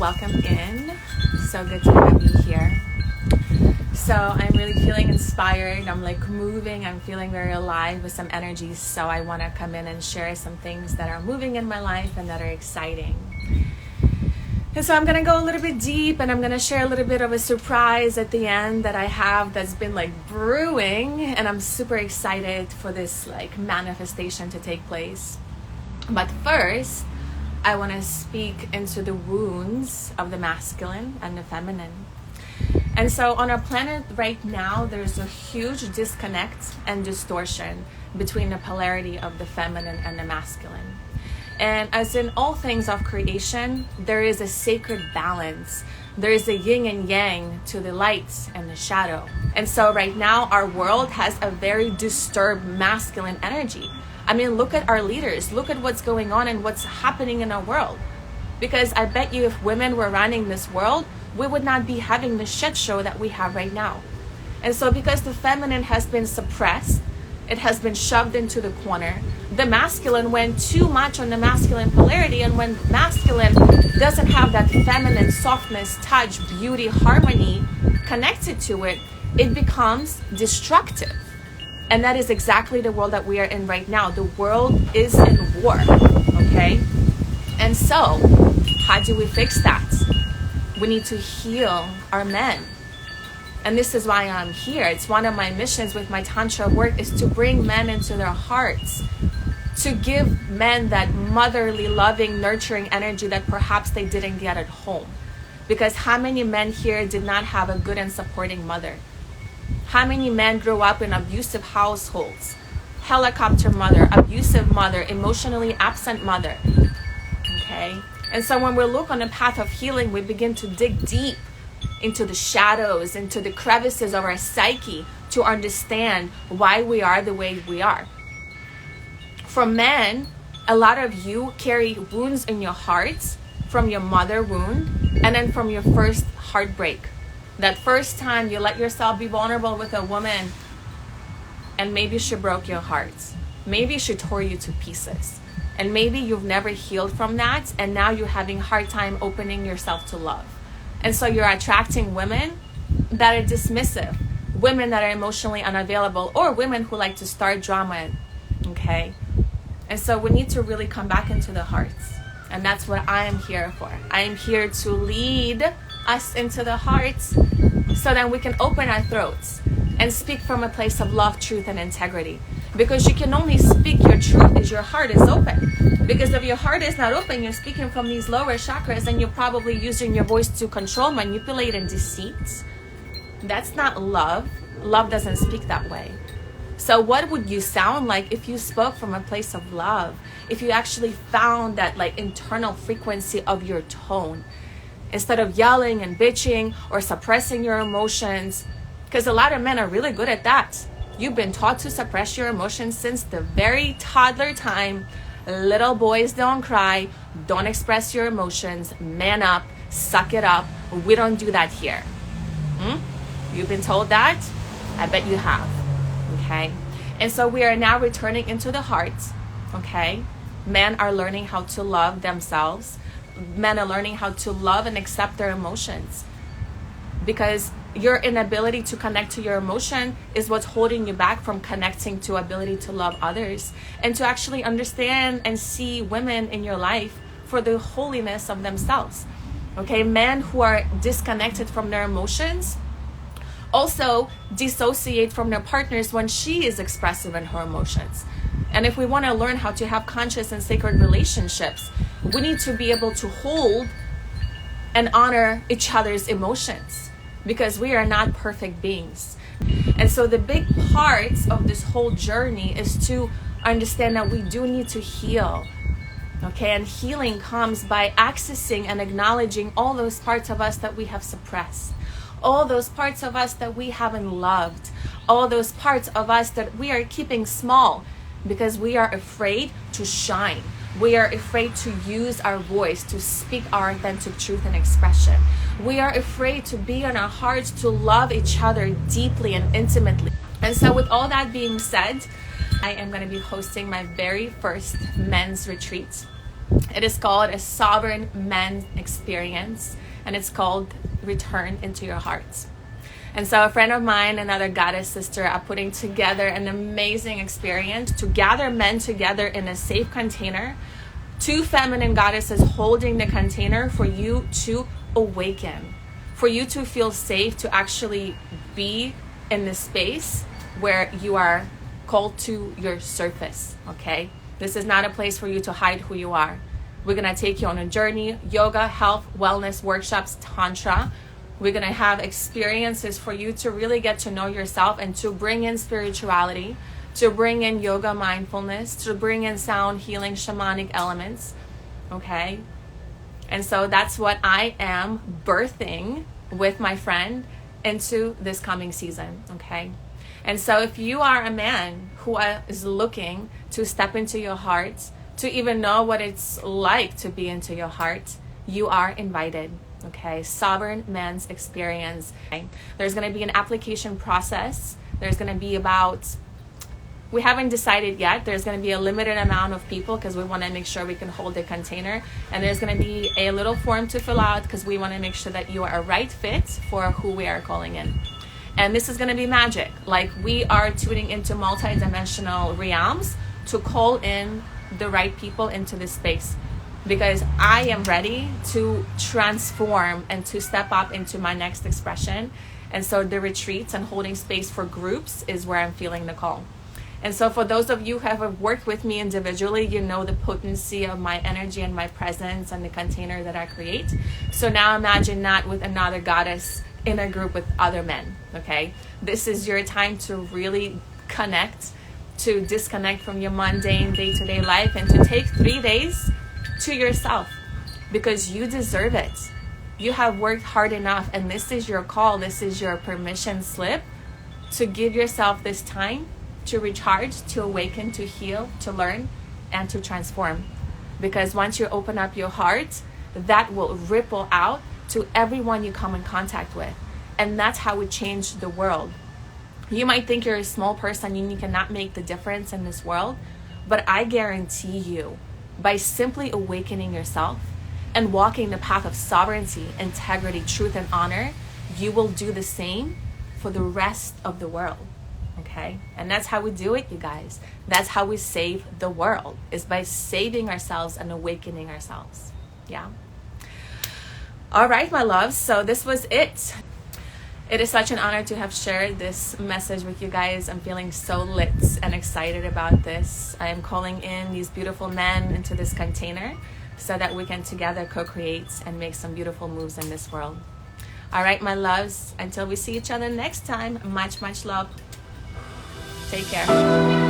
welcome in. So good to have you here. So I'm really feeling inspired. I'm like moving. I'm feeling very alive with some energies. So I want to come in and share some things that are moving in my life and that are exciting. And so I'm going to go a little bit deep, and I'm going to share a little bit of a surprise at the end that I have that's been like brewing, and I'm super excited for this like manifestation to take place. But first, I want to speak into the wounds of the masculine and the feminine. And so on our planet right now, there's a huge disconnect and distortion between the polarity of the feminine and the masculine. And as in all things of creation, there is a sacred balance. There is a yin and yang to the light and the shadow. And so right now, our world has a very disturbed masculine energy. I mean, look at our leaders. Look at what's going on and what's happening in our world. Because I bet you if women were running this world, we would not be having the shit show that we have right now. And so because the feminine has been suppressed, it has been shoved into the corner. The masculine went too much on the masculine polarity, and when masculine doesn't have that feminine softness, touch, beauty, harmony connected to it, it becomes destructive. And that is exactly the world that we are in right now. The world is in war, okay? And so, how do we fix that? We need to heal our men. And this is why I'm here. It's one of my missions with my Tantra work is to bring men into their hearts, to give men that motherly, loving, nurturing energy that perhaps they didn't get at home. Because how many men here did not have a good and supporting mother? How many men grew up in abusive households? Helicopter mother, abusive mother, emotionally absent mother. Okay? And so when we look on the path of healing, we begin to dig deep into the shadows, into the crevices of our psyche to understand why we are the way we are. For men, a lot of you carry wounds in your hearts from your mother wound and then from your first heartbreak. That first time you let yourself be vulnerable with a woman and maybe she broke your heart. Maybe she tore you to pieces. And maybe you've never healed from that, and now you're having a hard time opening yourself to love. And so you're attracting women that are dismissive, women that are emotionally unavailable, or women who like to start drama, okay? And so we need to really come back into the hearts. And that's what I am here for. I am here to lead us into the hearts so that we can open our throats and speak from a place of love, truth, and integrity. Because you can only speak your truth if your heart is open. Because if your heart is not open, you're speaking from these lower chakras and you're probably using your voice to control, manipulate, and deceit. That's not love. Love doesn't speak that way. So what would you sound like if you spoke from a place of love? If you actually found that like internal frequency of your tone, instead of yelling and bitching or suppressing your emotions, because a lot of men are really good at that. You've been taught to suppress your emotions since the very toddler time. Little boys don't cry, don't express your emotions, man up, suck it up. We don't do that here. You've been told that? I bet you have. Okay? And so we are now returning into the heart. Okay? Men are learning how to love themselves. Men are learning how to love and accept their emotions. Because your inability to connect to your emotion is what's holding you back from connecting to ability to love others and to actually understand and see women in your life for the holiness of themselves. Okay, men who are disconnected from their emotions also dissociate from their partners when she is expressive in her emotions. And if we want to learn how to have conscious and sacred relationships, we need to be able to hold and honor each other's emotions, because we are not perfect beings. And so the big parts of this whole journey is to understand that we do need to heal. Okay, and healing comes by accessing and acknowledging all those parts of us that we have suppressed, all those parts of us that we haven't loved, all those parts of us that we are keeping small because we are afraid to shine. We are afraid to use our voice to speak our authentic truth and expression. We are afraid to be in our hearts, to love each other deeply and intimately. And so with all that being said, I am going to be hosting my very first men's retreat. It is called a sovereign man experience, and it's called Return into Your Heart. And so a friend of mine, another goddess sister, are putting together an amazing experience to gather men together in a safe container, 2 feminine goddesses holding the container for you to awaken, for you to feel safe to actually be in this space where you are called to your surface, okay? This is not a place for you to hide who you are. We're gonna take you on a journey, yoga, health, wellness, workshops, tantra. We're gonna have experiences for you to really get to know yourself and to bring in spirituality, to bring in yoga, mindfulness, to bring in sound healing, shamanic elements, okay? And so that's what I am birthing with my friend into this coming season, okay? And so if you are a man who is looking to step into your heart, to even know what it's like to be into your heart, you are invited, okay? Sovereign Man's Experience. Okay? There's going to be an application process. There's going to be we haven't decided yet. There's going to be a limited amount of people because we want to make sure we can hold the container. And there's going to be a little form to fill out because we want to make sure that you are a right fit for who we are calling in. And this is going to be magic. Like, we are tuning into multi-dimensional realms to call in the right people into this space, because I am ready to transform and to step up into my next expression. And so the retreats and holding space for groups is where I'm feeling the call. And so for those of you who have worked with me individually, you know the potency of my energy and my presence and the container that I create. So now imagine that with another goddess in a group with other men, okay? This is your time to really connect, to disconnect from your mundane day-to-day life, and to take 3 days to yourself, because you deserve it. You have worked hard enough, and this is your call. This is your permission slip to give yourself this time to recharge, to awaken, to heal, to learn, and to transform. Because once you open up your heart, that will ripple out to everyone you come in contact with. And that's how we change the world. You might think you're a small person and you cannot make the difference in this world, but I guarantee you, by simply awakening yourself and walking the path of sovereignty, integrity, truth, and honor, you will do the same for the rest of the world. Okay? And that's how we do it, you guys. That's how we save the world, is by saving ourselves and awakening ourselves. Yeah? All right, my loves. So this was it. It is such an honor to have shared this message with you guys. I'm feeling so lit and excited about this. I am calling in these beautiful men into this container so that we can together co-create and make some beautiful moves in this world. All right, my loves. Until we see each other next time, much, much love. Take care.